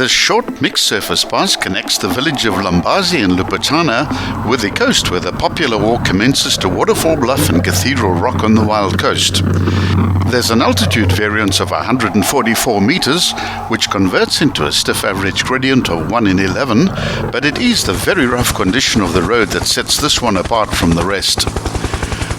This short mixed surface pass connects the village of Lambazi in Lupatana with the coast, where the popular walk commences to Waterfall Bluff and Cathedral Rock on the Wild Coast. There's an altitude variance of 144 meters, which converts into a stiff average gradient of 1 in 11, but it is the very rough condition of the road that sets this one apart from the rest.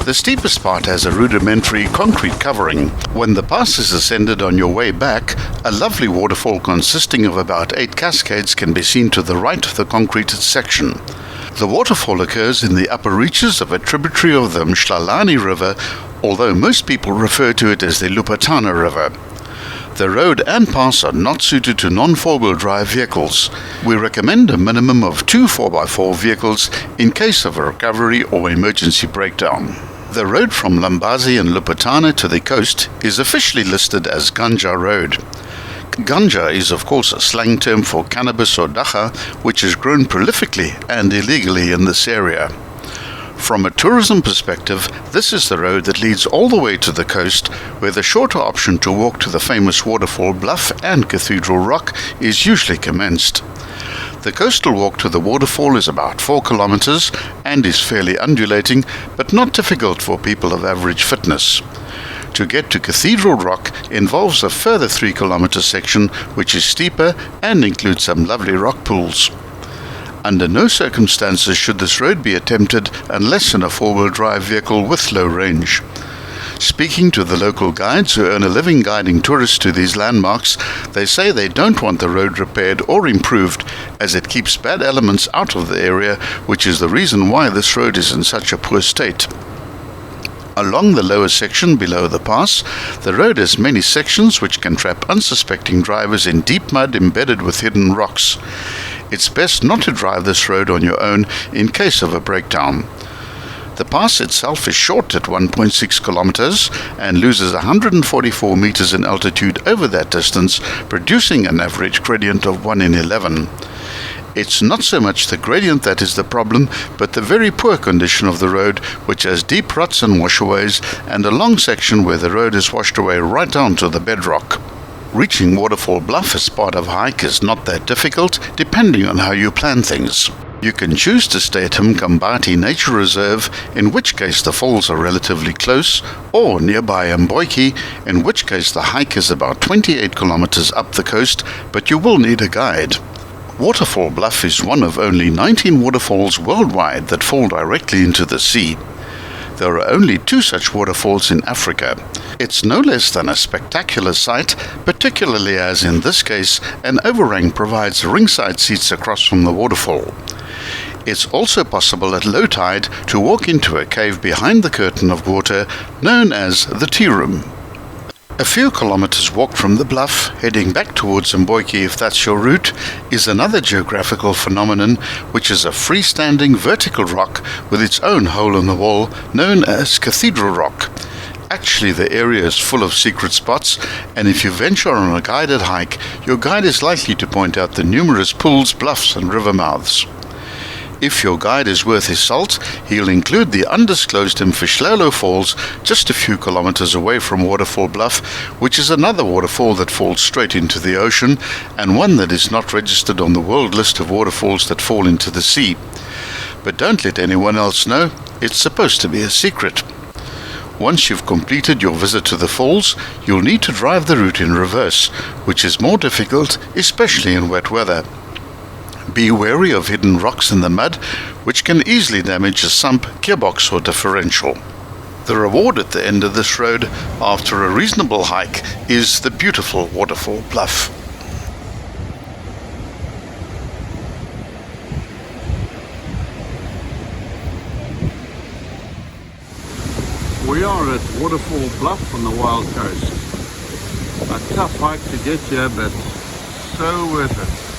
The steepest part has a rudimentary concrete covering. When the pass is ascended on your way back, a lovely waterfall consisting of about 8 cascades can be seen to the right of the concreted section. The waterfall occurs in the upper reaches of a tributary of the Mshlalani River, although most people refer to it as the Lupatana River. The road and pass are not suited to non-4-wheel drive vehicles. We recommend a minimum of 2 4x4 vehicles in case of a recovery or emergency breakdown. The road from Lambazi and Lupatana to the coast is officially listed as Ghanja Road. Ghanja is of course a slang term for cannabis or dacha, which is grown prolifically and illegally in this area. From a tourism perspective, this is the road that leads all the way to the coast, where the shorter option to walk to the famous Waterfall Bluff and Cathedral Rock is usually commenced. The coastal walk to the waterfall is about 4 kilometers and is fairly undulating, but not difficult for people of average fitness. To get to Cathedral Rock involves a further 3-kilometer section, which is steeper and includes some lovely rock pools. Under no circumstances should this road be attempted unless in a 4-wheel drive vehicle with low range. Speaking to the local guides who earn a living guiding tourists to these landmarks, they say they don't want the road repaired or improved, as it keeps bad elements out of the area, which is the reason why this road is in such a poor state. Along the lower section below the pass, the road has many sections which can trap unsuspecting drivers in deep mud embedded with hidden rocks. It's best not to drive this road on your own in case of a breakdown. The pass itself is short at 1.6 kilometers and loses 144 meters in altitude over that distance, producing an average gradient of 1 in 11. It's not so much the gradient that is the problem, but the very poor condition of the road, which has deep ruts and washaways, and a long section where the road is washed away right down to the bedrock. Reaching Waterfall Bluff as part of a hike is not that difficult, depending on how you plan things. You can choose to stay at Mkambati Nature Reserve, in which case the falls are relatively close, or nearby Mboiki, in which case the hike is about 28 kilometers up the coast, but you will need a guide. Waterfall Bluff is one of only 19 waterfalls worldwide that fall directly into the sea. There are only 2 such waterfalls in Africa. It's no less than a spectacular sight, particularly as in this case an overhang provides ringside seats across from the waterfall. It's also possible at low tide to walk into a cave behind the curtain of water known as the tea room. A few kilometers walk from the bluff, heading back towards Mboiki if that's your route, is another geographical phenomenon, which is a freestanding vertical rock with its own hole in the wall known as Cathedral Rock. Actually, the area is full of secret spots, and if you venture on a guided hike, your guide is likely to point out the numerous pools, bluffs and river mouths. If your guide is worth his salt, he'll include the undisclosed Mfihlelo Falls just a few kilometers away from Waterfall Bluff, which is another waterfall that falls straight into the ocean, and one that is not registered on the world list of waterfalls that fall into the sea. But don't let anyone else know, it's supposed to be a secret. Once you've completed your visit to the falls, you'll need to drive the route in reverse, which is more difficult, especially in wet weather. Be wary of hidden rocks in the mud, which can easily damage a sump, gearbox or differential. The reward at the end of this road, after a reasonable hike, is the beautiful Waterfall Bluff. We are at Waterfall Bluff on the Wild Coast. A tough hike to get here, but so worth it.